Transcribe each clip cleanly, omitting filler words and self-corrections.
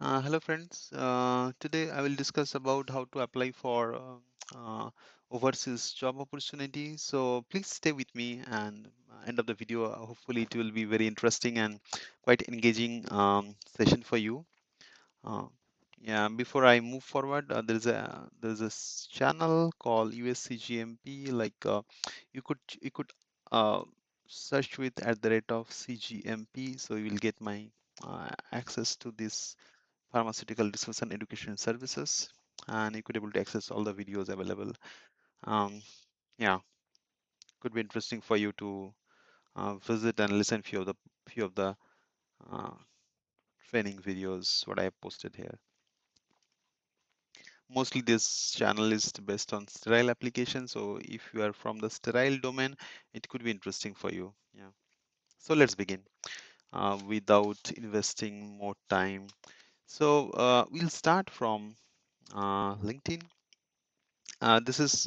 Hello friends. Today I will discuss about how to apply for overseas job opportunity. So please stay with me and end of the video. Hopefully it will be very interesting and quite engaging session for you. Uh, yeah. Before I move forward, there's a channel called USCGMP. You could uh, search with at the rate of CGMP. So you will get my access to this pharmaceutical research and education services, and you could able to access all the videos available. um, yeah, could be interesting for you to visit and listen few of the uh, training videos what I have posted here. Mostly this channel is based on sterile application, so if you are from the sterile domain, it could be interesting for you. Yeah, so let's begin without investing more time. So we'll start from LinkedIn. This is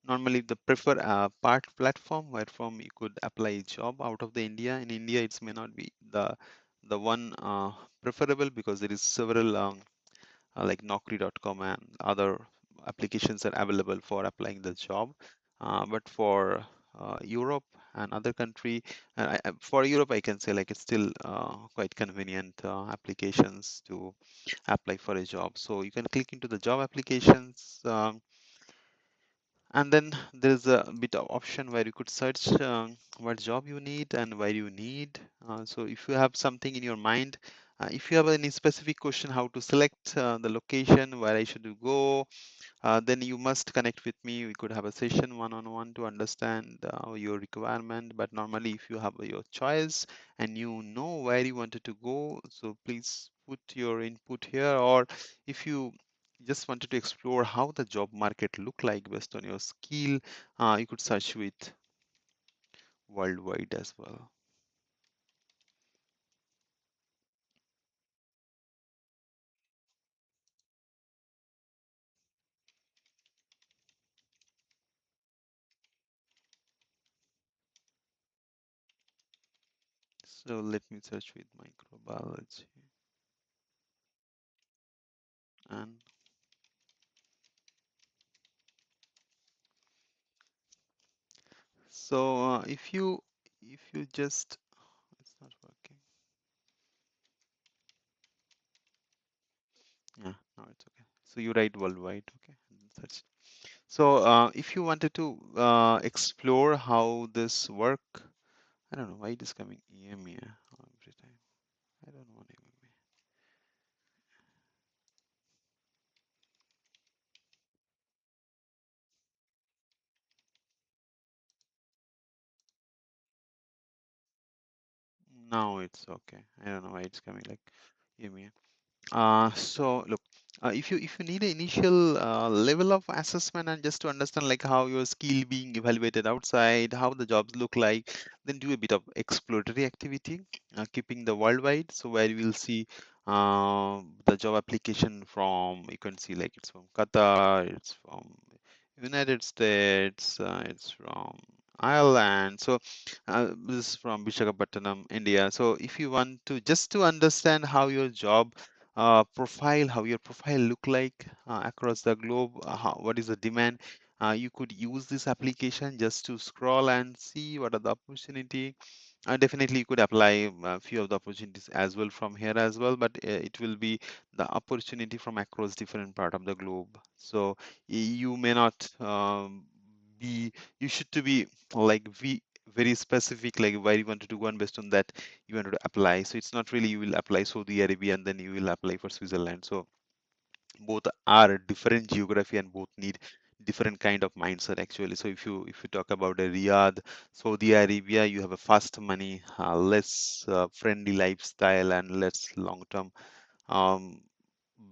normally the preferred part platform where from you could apply a job out of the India. In India, it may not be the one preferable because there is several like Naukri.com and other applications are available for applying the job. But for Europe and other country, for Europe, I can say like it's still quite convenient applications to apply for a job. So you can click into the job applications. And then there's a bit of option where you could search what job you need and where you need. So if you have something in your mind, if you have any specific question how to select the location where I should go, then you must connect with me. We could have a session one-on-one to understand your requirement. But normally, if you have your choice and you know where you wanted to go, so please put your input here. Or if you just wanted to explore how the job market look like based on your skill, you could search with worldwide as well. So let me search with microbiology and so if you just it's not working. Yeah, no, it's okay. So you write worldwide, okay? And then search. So if you wanted to explore how this work, I don't know why it is coming EMEA every time. I don't want EMEA. Now it's okay. I don't know why it's coming like EMEA. So look, if you need an initial level of assessment and just to understand like how your skill being evaluated outside, how the jobs look like, then do a bit of exploratory activity, keeping the worldwide. So where you will see the job application from, you can see like it's from Qatar, it's from United States, it's from Ireland. So this is from Visakhapatnam, India. So if you want to just to understand how your job profile, how your profile look like across the globe, what is the demand, you could use this application just to scroll and see what are the opportunity. Definitely, you could apply a few of the opportunities as well from here as well, but it will be the opportunity from across different part of the globe. So you may not be, you should to be like very specific, like where you wanted to go, and based on that, you wanted to apply. So it's not really you will apply Saudi Arabia and then you will apply for Switzerland. So both are different geography and both need different kind of mindset actually. So if you talk about a Riyadh, Saudi Arabia, you have a fast money, less friendly lifestyle and less long term um,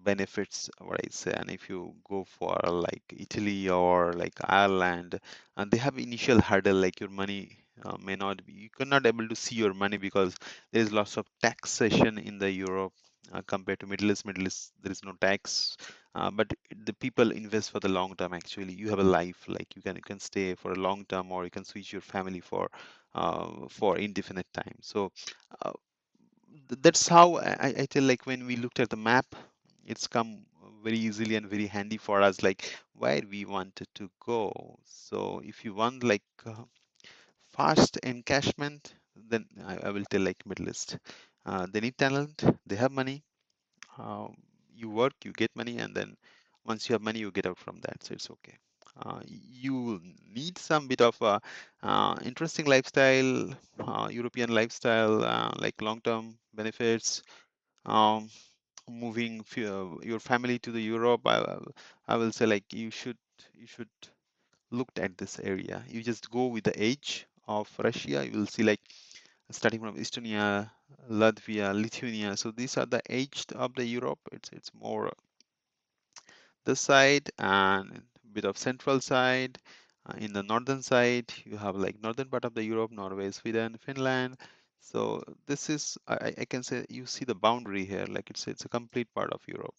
benefits, what I say. And if you go for like Italy or like Ireland, and they have initial hurdle like your money may not be, you cannot able to see your money because there is lots of taxation in the Europe compared to Middle East. Middle East there is no tax, but the people invest for the long term. Actually, you have a life like you can stay for a long term, or you can switch your family for indefinite time. So. Uh, That's how I tell, like when we looked at the map, it's come very easily and very handy for us, like where we wanted to go. So if you want like fast encashment, then I will tell like Middle East. They need talent, they have money. Um, you work, you get money, and then once you have money, you get out from that. So it's okay. You need some bit of a interesting lifestyle, European lifestyle, like long-term benefits. Um, moving your family to the Europe, I will say like you should look at this area. You just go with the age of Russia. You will see like starting from Estonia, Latvia, Lithuania. So these are the age of the Europe. It's more this side and bit of central side. In the northern side, you have like northern part of the Europe, Norway, Sweden, Finland. So this is I can say you see the boundary here, like it's a complete part of Europe.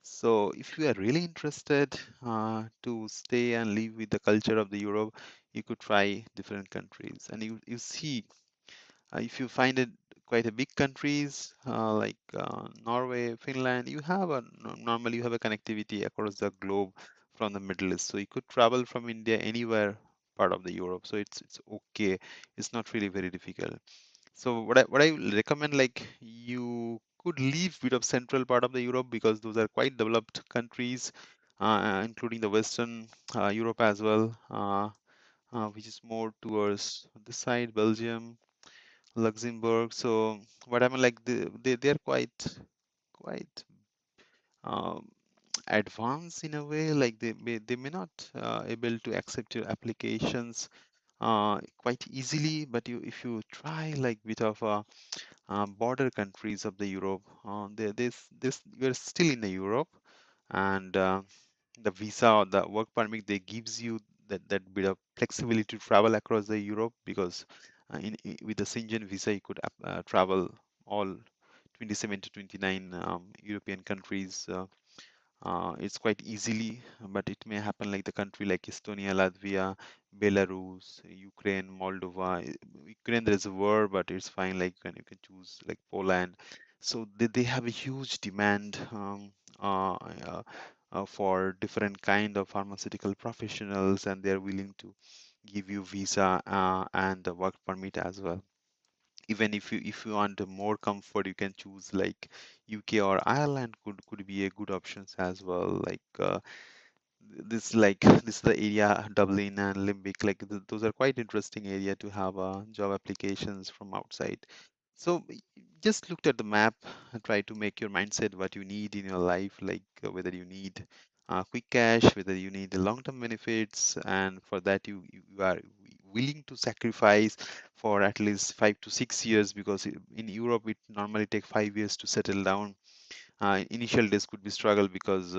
So if you are really interested to stay and live with the culture of the Europe, you could try different countries, and you see if you find it quite a big countries like Norway, Finland, you have a normally you have a connectivity across the globe from the Middle East, so you could travel from India anywhere part of the Europe. So it's okay. It's not really very difficult. So what I will recommend, like you could leave bit of central part of the Europe because those are quite developed countries, including the Western Europe as well, which is more towards this side, Belgium, Luxembourg. So what I mean, like they're quite um, advanced in a way. Like they may not able to accept your applications quite easily, but you if you try like bit of border countries of the Europe, this you're still in the Europe, and the visa or the work permit they gives you that bit of flexibility to travel across the Europe because with the Schengen visa you could travel all 27 to 29 European countries. It's quite easily, but it may happen like the country like Estonia, Latvia, Belarus, Ukraine, Moldova. Ukraine, there is a war, but it's fine. Like you can choose like Poland. So they have a huge demand uh, uh, for different kind of pharmaceutical professionals, and they're willing to give you visa and the work permit as well. Even if you want more comfort, you can choose like UK or Ireland could be a good options as well. Like this is the area Dublin and Limbic, like those are quite interesting area to have job applications from outside. So just looked at the map and try to make your mindset what you need in your life, like whether you need quick cash, whether you need the long-term benefits, and for that you are willing to sacrifice for at least 5 to 6 years, because in Europe it normally take 5 years to settle down. Initial days could be struggle because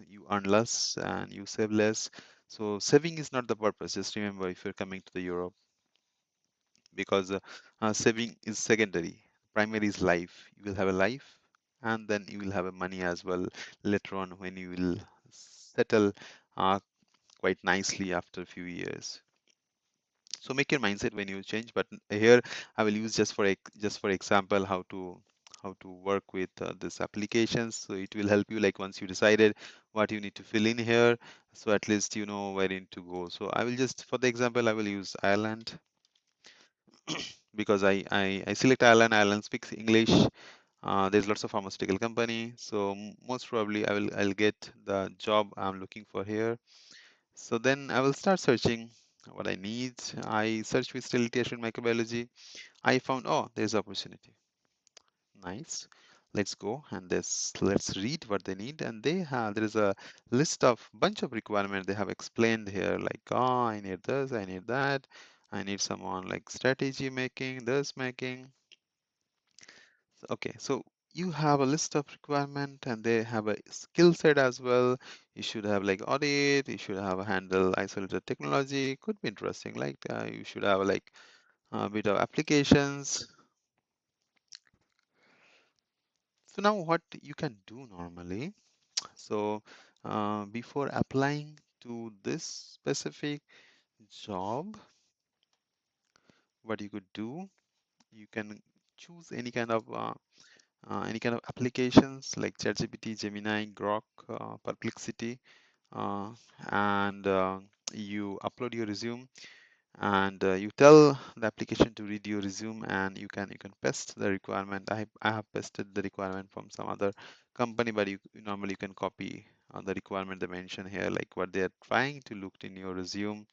you earn less and you save less. So saving is not the purpose. Just remember, if you're coming to the Europe, because saving is secondary. Primary is life. You will have a life, and then you will have a money as well later on when you will settle uh, quite nicely after a few years. So make your mindset when you change. But here I will use just for example how to work with this applications. So it will help you like once you decided what you need to fill in here. So at least you know where you need to go. So I will just for the example I will use Ireland because I select Ireland. Ireland speaks English. There's lots of pharmaceutical company. So most probably I'll get the job I'm looking for here. So then I will start searching what I need. I search with sterility assurance microbiology. I found, oh, there's opportunity. Nice. Let's go and let's read what they need. And they have there is a list of bunch of requirements they have explained here, like, oh, I need this, I need that, I need someone like strategy making, this making. Okay, so you have a list of requirement and they have a skill set as well. You should have like audit, you should have a handle isolated technology, could be interesting. Like you should have like a bit of applications. So now what you can do normally, so before applying to this specific job, what you could do, you can choose any kind of applications like ChatGPT, Gemini, Grok, Perplexity, uh, and you upload your resume, and you tell the application to read your resume, and you can paste the requirement. I have pasted the requirement from some other company, but normally you can copy the requirement they mention here, like what they are trying to look in your resume.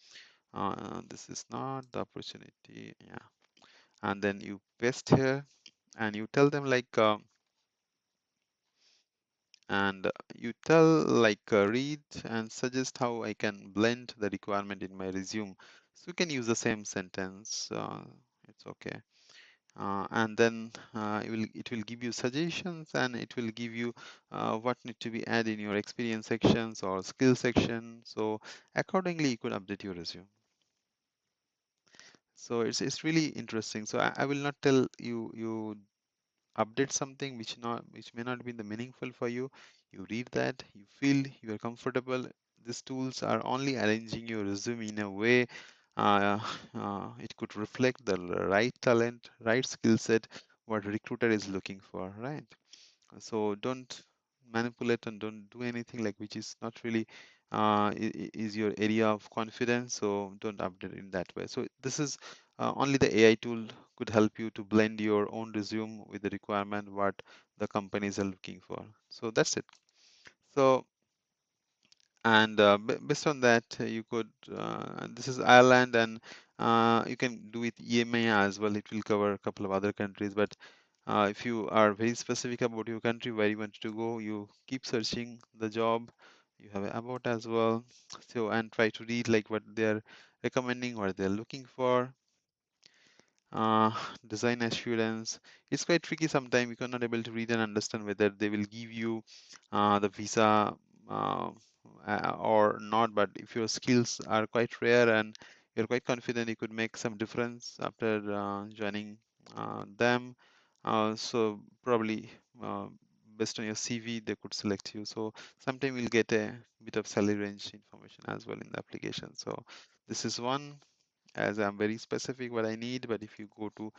This is not the opportunity, yeah. And then you paste here, and you tell them like and you tell like read and suggest how I can blend the requirement in my resume. So you can use the same sentence. It's okay. And then it will give you suggestions, and it will give you what need to be added in your experience sections or skill section. So accordingly, you could update your resume. So it's really interesting. So I will not tell you update something which may not be the meaningful for you. You read that, you feel you are comfortable. These tools are only arranging your resume in a way uh, it could reflect the right talent, right skill set, what recruiter is looking for, right? So don't manipulate and don't do anything like which is not really is your area of confidence. So don't update in that way. So this is only the AI tool could help you to blend your own resume with the requirement what the companies are looking for. So that's it. So and based on that you could this is Ireland, and you can do it EMEA as well. It will cover a couple of other countries, but if you are very specific about your country where you want to go, you keep searching the job. You have an about as well. So and try to read like what they're recommending, what they're looking for. uh, Design assurance. It's quite tricky sometimes. You are not able to read and understand whether they will give you the visa uh, or not. But if your skills are quite rare and you're quite confident, you could make some difference after joining them. So probably uh, based on your CV, they could select you. So sometimes you'll get a bit of salary range information as well in the application. So this is one, as I'm very specific what I need. But if you go to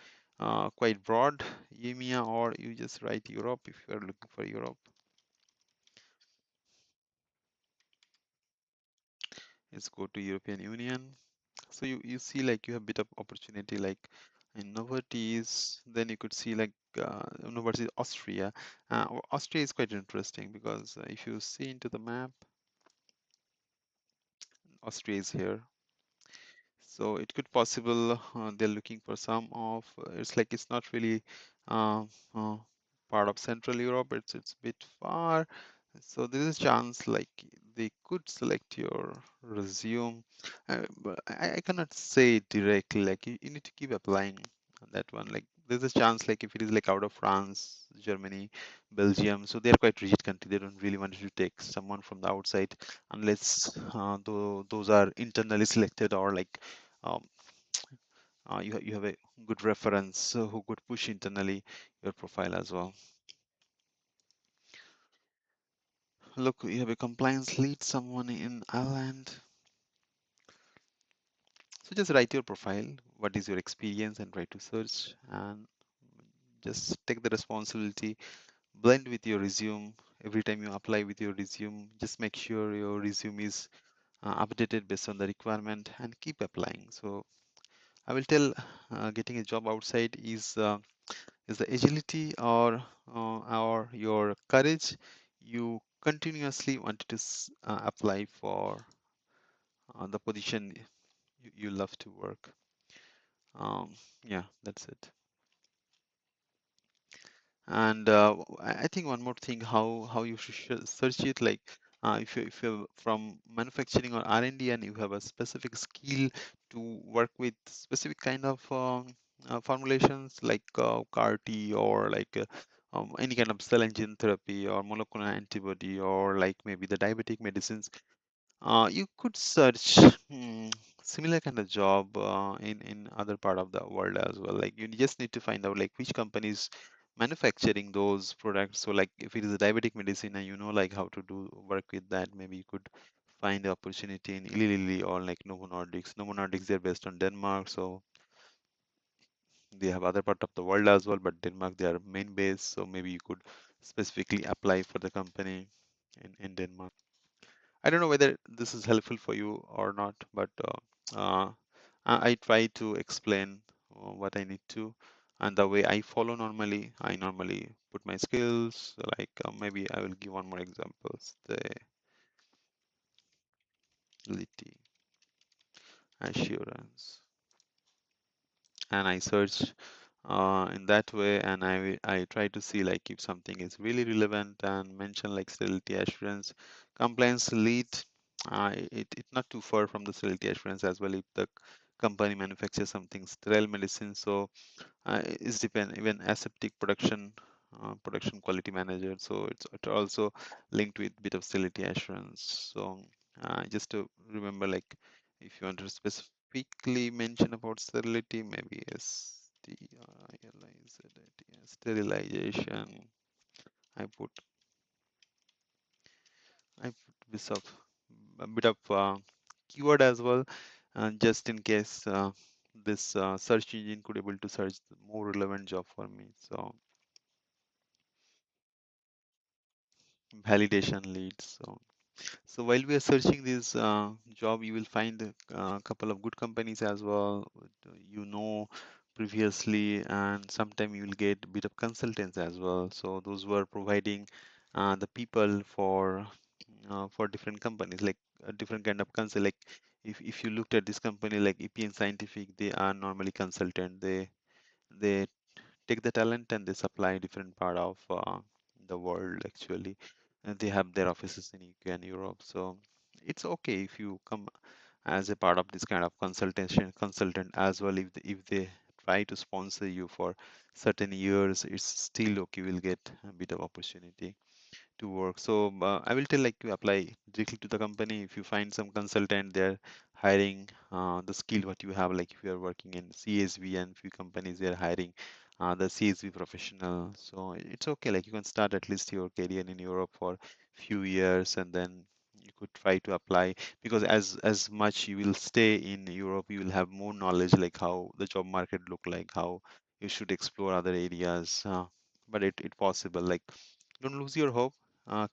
quite broad EMEA, or you just write Europe if you are looking for Europe, let's go to European Union. So you see like you have bit of opportunity like in Novartis. Then you could see like Novartis Austria. Austria is quite interesting because if you see into the map, Austria is here. So it could possible they're looking for some of it's like it's not really uh, uh, part of Central Europe. It's a bit far. So there is a chance like they could select your resume. But I cannot say it directly. Like you need to keep applying on that one. Like there's a chance like if it is like out of France, Germany, Belgium, so they're quite rigid country. They don't really want to take someone from the outside unless those are internally selected, or like um, you have a good reference who could push internally your profile as well. Look, you have a compliance lead, someone in Ireland. So just write your profile, what is your experience, and try to search, and just take the responsibility, blend with your resume. Every time you apply with your resume, just make sure your resume is updated based on the requirement, and keep applying. So I will tell getting a job outside is the agility or your courage. You continuously wanted to apply for the position you love to work. Yeah, that's it. And I think one more thing, how you should search it, like if you're from manufacturing or R&D and you have a specific skill to work with specific kind of formulations like CAR-T, or like any kind of cell and gene therapy or monoclonal antibody, or like maybe the diabetic medicines, you could search similar kind of job in other part of the world as well. Like you just need to find out like which companies manufacturing those products. So like if it is a diabetic medicine and you know like how to do work with that, maybe you could find the opportunity in Eli Lilly or like Novo Nordics. Novo Nordics, they're based on Denmark, so they have other part of the world as well, but Denmark they are main base, so maybe you could specifically apply for the company in Denmark. I don't know whether this is helpful for you or not, but I try to explain what I need to, and the way I follow normally. I normally put my skills, like maybe I will give one more examples. The sterility assurance, and I search in that way, and I try to see like if something is really relevant and mention like sterility assurance compliance lead. It not too far from the sterility assurance as well if the company manufactures something sterile medicine. So it's depend even aseptic production, production quality manager. So it also linked with bit of sterility assurance. So just to remember, like if you want to specifically mention about sterility, maybe sterilization. I put I put a bit of keyword as well, just in case this search engine could able to search the more relevant job for me. So validation leads. So while we are searching this job, you will find a couple of good companies as well. You know previously, and sometime you will get a bit of consultants as well. So those were providing the people for different companies, like a different kind of consult. Like if you looked at this company like EPN Scientific, they are normally consultant. They take the talent and they supply different part of the world actually, and they have their offices in UK and Europe. So it's okay if you come as a part of this kind of consultant as well. If they try to sponsor you for certain years, it's still okay, you'll get a bit of opportunity to work. So I will tell like you apply directly to the company. If you find some consultant, they're hiring the skill what you have. Like if you are working in CSV and few companies, they're hiring the CSV professional. So it's okay. Like you can start at least your career in Europe for few years, and then you could try to apply, because as much you will stay in Europe, you will have more knowledge like how the job market look like, how you should explore other areas. But it possible. Like don't lose your hope.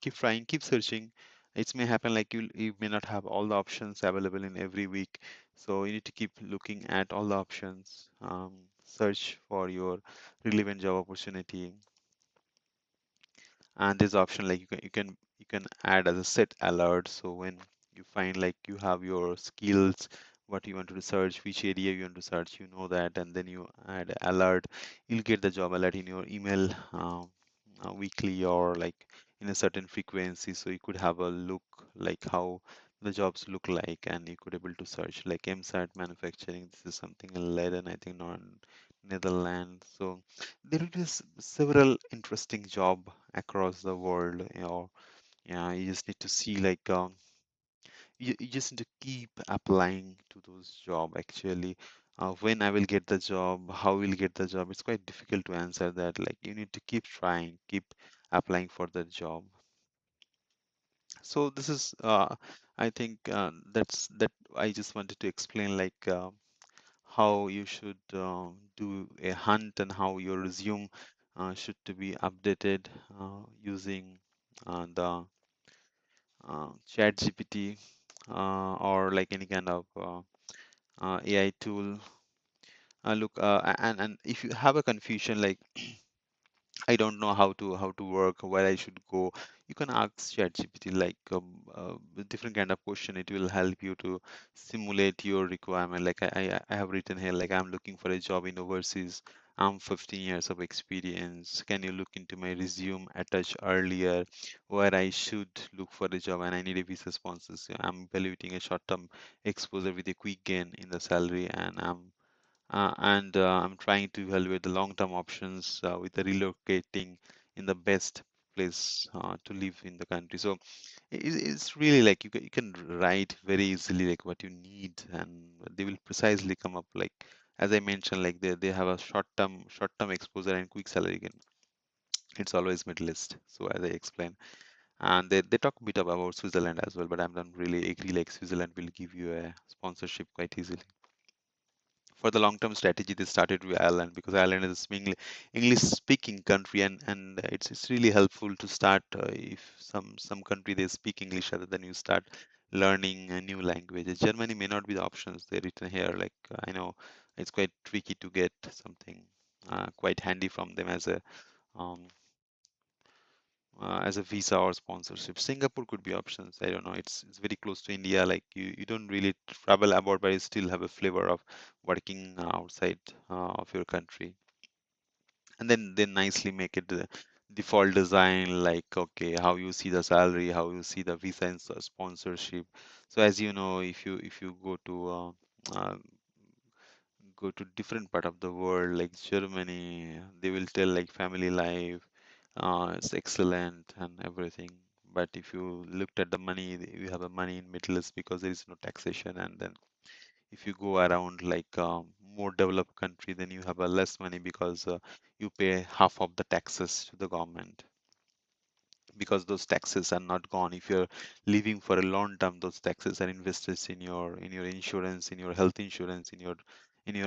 Keep trying, keep searching. It may happen like you may not have all the options available in every week, so you need to keep looking at all the options. Search for your relevant job opportunity, and this option like you can add as a set alert. So when you find like you have your skills, what you want to research, which area you want to search, you know that, and then you add alert. You'll get the job alert in your email weekly or like in a certain frequency, so you could have a look like how the jobs look like, and you could able to search like MSAT manufacturing. This is something in Leiden, I think, not Netherlands. So there is several interesting job across the world. Yeah, you just need to see like you just need to keep applying to those job actually. When I will get the job, how will get the job? It's quite difficult to answer that. Like you need to keep trying, keep applying for the job. So this is I think that I just wanted to explain like how you should do a hunt and how your resume should to be updated using the chat GPT or like any kind of AI tool. Look, and if you have a confusion like I don't know how to work, where I should go. You can ask ChatGPT like with different kind of question. It will help you to simulate your requirement. Like I have written here like I'm looking for a job in overseas. I'm 15 years of experience. Can you look into my resume attached earlier where I should look for a job and I need a visa sponsorship. I'm evaluating a short-term exposure with a quick gain in the salary, and I'm trying to evaluate the long-term options with the relocating in the best place to live in the country. So it's really like you can write very easily like what you need, and they will precisely come up like as I mentioned, like they have a short-term exposure and quick salary gain. It's always middle list. So as I explained, and they talk a bit about Switzerland as well, but I don't really agree like Switzerland will give you a sponsorship quite easily. for the long-term strategy, they started with Ireland because Ireland is a English-speaking country, and it's really helpful to start if some country they speak English other than you start learning a new language. Germany may not be the options they're written here. Like I know it's quite tricky to get something quite handy from them um, as a visa or sponsorship. Singapore could be options. I don't know. It's very close to India. Like you don't really travel abroad, but you still have a flavor of working outside of your country. And then they nicely make it the default design, like okay, how you see the salary, how you see the visa and sponsorship. So as you know, if you go to different part of the world like Germany, they will tell like family life, it's excellent and everything. But if you looked at the money, you have a money in Middle East because there is no taxation, and then if you go around like more developed country, then you have a less money because you pay half of the taxes to the government because those taxes are not gone. If you're living for a long term, those taxes are invested in your insurance, in your health insurance, in your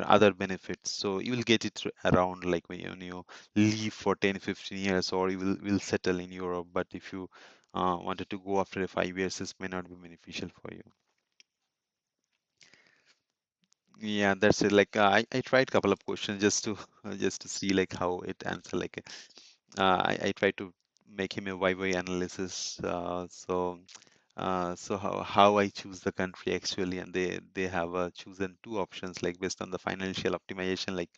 other benefits. So you will get it around like when you live for 10, 15 years, or you will settle in Europe. But if you wanted to go after 5 years, this may not be beneficial for you. Yeah, that's it. Like I tried a couple of questions just to see like how it answer. Like I tried to make him a YY analysis. So how I choose the country actually, and they have chosen two options like based on the financial optimization, like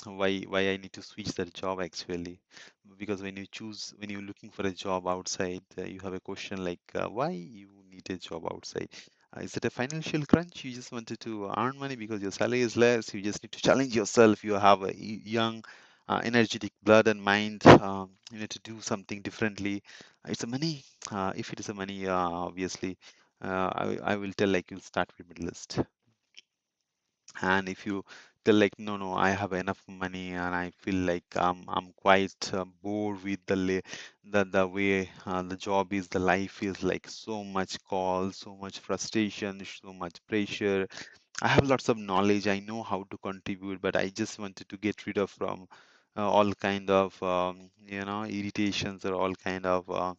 why I need to switch that job actually, because when you're looking for a job outside, you have a question like why you need a job outside. Is it a financial crunch? You just wanted to earn money because your salary is less. You just need to challenge yourself. You have a young, energetic blood and mind. You need to do something differently. It's a money. If it is a money, obviously, I will tell like you start with middle list. And if you tell like no, I have enough money and I feel like I'm quite bored with the way the job is, the life is like so much call, so much frustration, so much pressure. I have lots of knowledge, I know how to contribute, but I just wanted to get rid of from all kind of irritations or all kind of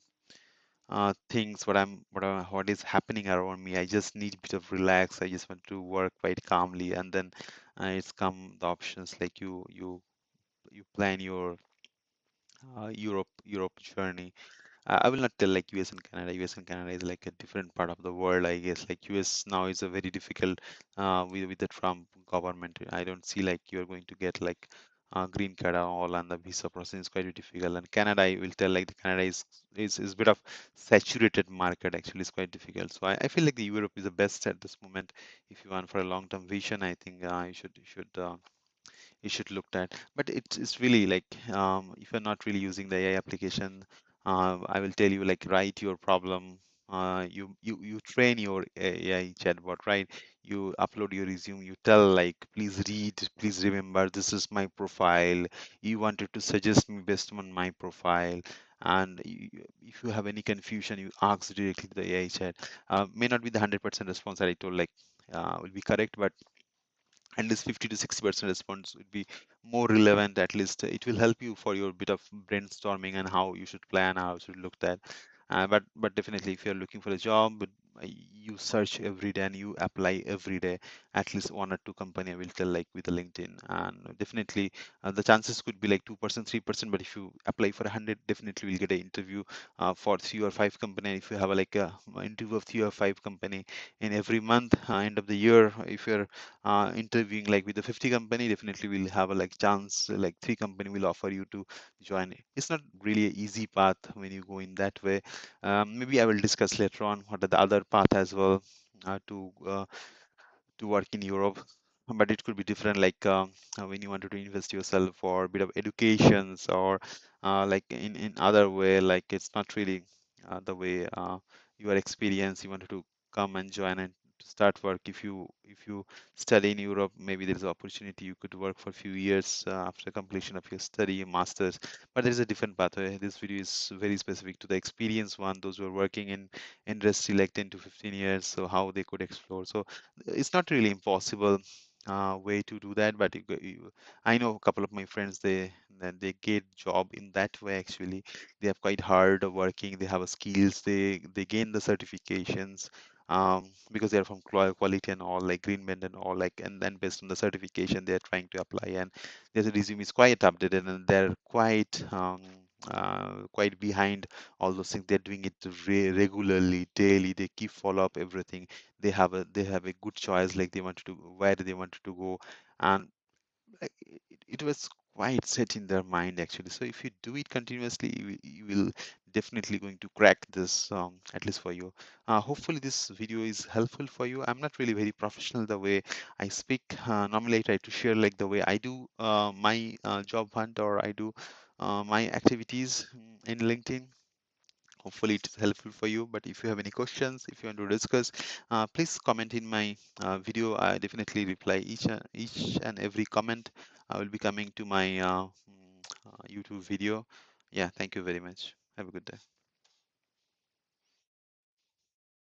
things what is happening around me. I just need a bit of relax. I just want to work quite calmly, and then it's come the options like you plan your Europe journey. I will not tell like US and Canada. US and Canada is like a different part of the world, I guess. Like US now is a very difficult with the Trump government. I don't see like you're going to get like green card and all, and the visa process is quite difficult. And Canada, I will tell like the Canada is a bit of saturated market. Actually, it's quite difficult. So I feel like the Europe is the best at this moment. If you want for a long-term vision, I think you should look at. But it's really like if you're not really using the AI application, I will tell you like write your problem. You train your AI chatbot, right? You upload your resume. You tell like please read, please remember this is my profile. You wanted to suggest me based on my profile. And if you have any confusion, you ask directly to the AI chat. May not be the 100% response that I told like will be correct, but at least 50 to 60% response would be more relevant. At least it will help you for your bit of brainstorming and how you should plan, how you should look at. But definitely if you're looking for a job, but you search every day and you apply every day, at least one or two company, I will tell like with the LinkedIn. And definitely the chances could be like 2%, 3%, but if you apply for 100, definitely will get an interview for 3 or 5 company. If you have like a interview of 3 or 5 company in every month, end of the year, if you're interviewing like with the 50 company, definitely will have a like chance like 3 company will offer you to join. It's not really an easy path when you go in that way. Maybe I will discuss later on what are the other path as well uh, to uh, to work in Europe. But it could be different, like when you wanted to invest yourself for a bit of educations or like in other way, like it's not really the way you are experienced. You wanted to come and join and to start work. If you study in Europe, maybe there is an opportunity you could work for a few years after completion of your study, masters. But there is a different pathway. This video is very specific to the experienced one, those who are working in industry like 10 to 15 years, so how they could explore. So it's not really impossible way to do that, but I know a couple of my friends, they get job in that way actually. They are quite hard working, they have a skills, they gain the certifications because they are from quality and all, like green band and all, like, and then based on the certification they are trying to apply, and their resume is quite updated, and they're quite behind all those things. They're doing it regularly, daily. They keep follow up everything. They have a good choice, like they wanted to where they wanted to go, and like, it was quite set in their mind actually. So if you do it continuously, you will definitely going to crack this, at least for you. Hopefully this video is helpful for you. I'm not really very professional the way I speak. Normally I try to share like the way I do my job hunt, or I do my activities in LinkedIn. Hopefully it's helpful for you. But if you have any questions, if you want to discuss, please comment in my video. I definitely reply each and every comment. I will be coming to my YouTube video. Yeah, thank you very much. Have a good day.